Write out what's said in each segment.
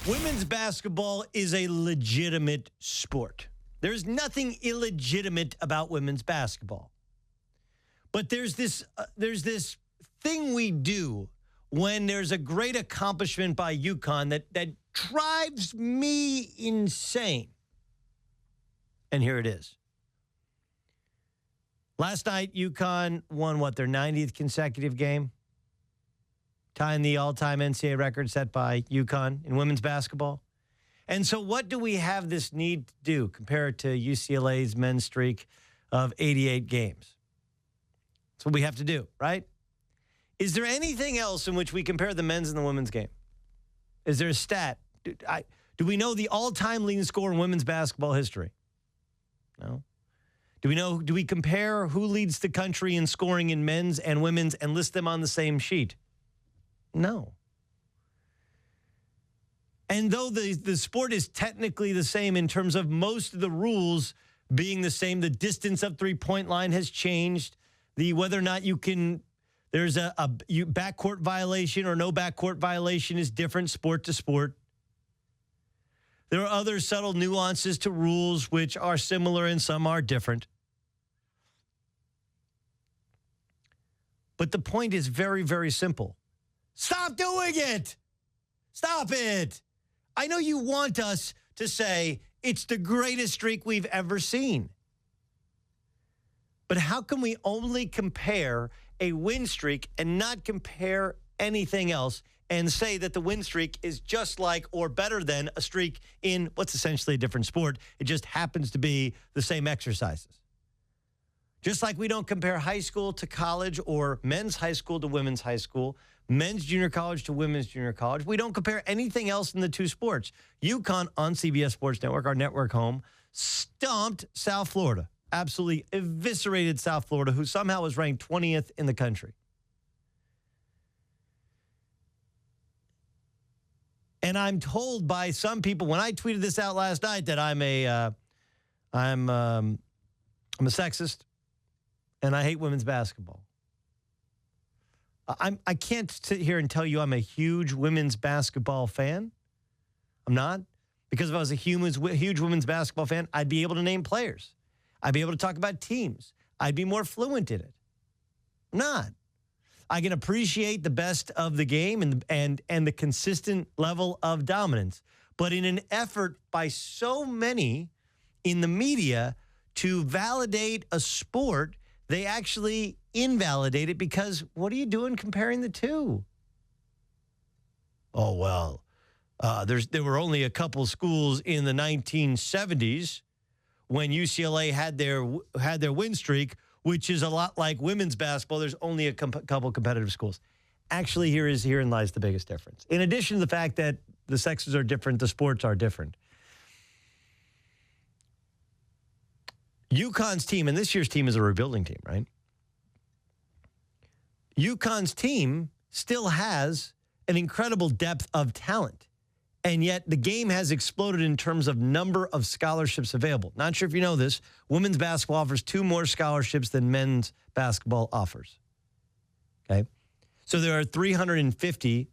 Women's basketball is a legitimate sport. There's nothing illegitimate about women's basketball. But there's this thing we do when there's a great accomplishment by UConn that drives me insane. And here it is. Last night, UConn won, their 90th consecutive game? Tying the all-time NCAA record set by UConn in women's basketball. And so what do we have this need to do compared to UCLA's men's streak of 88 games? That's what we have to do, right? Is there anything else in which we compare the men's and the women's game? Is there a stat? Do we know the all-time leading scorer in women's basketball history? No. Do we compare who leads the country in scoring in men's and women's and list them on the same sheet? No. And though the sport is technically the same in terms of most of the rules being the same, the distance of three-point line has changed. Whether or not there's a backcourt violation or no backcourt violation is different sport to sport. There are other subtle nuances to rules which are similar and some are different. But the point is very, very simple. Stop doing it. Stop it. I know you want us to say it's the greatest streak we've ever seen. But how can we only compare a win streak and not compare anything else and say that the win streak is just like or better than a streak in what's essentially a different sport? It just happens to be the same exercises. Just like we don't compare high school to college or men's high school to women's high school, men's junior college to women's junior college. We don't compare anything else in the two sports. UConn on CBS Sports Network, our network home, stomped South Florida. Absolutely eviscerated South Florida, who somehow was ranked 20th in the country. And I'm told by some people, when I tweeted this out last night, that I'm a sexist and I hate women's basketball. I can't sit here and tell you I'm a huge women's basketball fan. I'm not. Because if I was a huge women's basketball fan, I'd be able to name players. I'd be able to talk about teams. I'd be more fluent in it. I'm not. I can appreciate the best of the game and the consistent level of dominance. But in an effort by so many in the media to validate a sport, they actually invalidate it because what are you doing comparing the two? Oh, well, there were only a couple schools in the 1970s when UCLA had their win streak, which is a lot like women's basketball. There's only a couple competitive schools. Actually, herein lies the biggest difference. In addition to the fact that the sexes are different, the sports are different. UConn's team, and this year's team is a rebuilding team, right? UConn's team still has an incredible depth of talent. And yet the game has exploded in terms of number of scholarships available. Not sure if you know this. Women's basketball offers 2 more scholarships than men's basketball offers. Okay? So there are 350,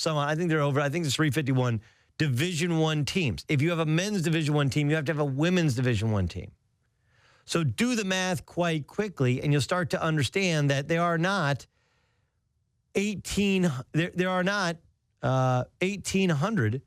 I think it's 351 Division I teams. If you have a men's Division I team, you have to have a women's Division I team. So do the math quite quickly, and you'll start to understand that there are not 1,800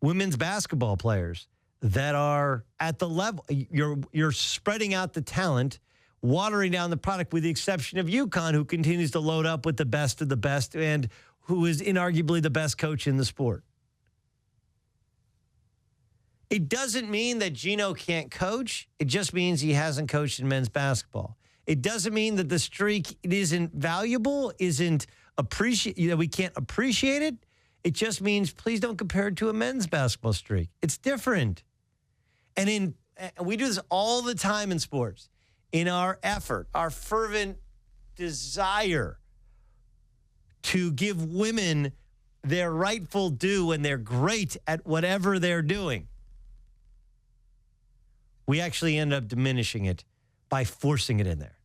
women's basketball players that are at the level. You're spreading out the talent, watering down the product, with the exception of UConn, who continues to load up with the best of the best and who is inarguably the best coach in the sport. It doesn't mean that Gino can't coach. It just means he hasn't coached in men's basketball. It doesn't mean that the streak isn't valuable, isn't appreciated, we can't appreciate it. It just means please don't compare it to a men's basketball streak. It's different. And we do this all the time in sports. In our effort, our fervent desire to give women their rightful due when they're great at whatever they're doing, we actually end up diminishing it by forcing it in there.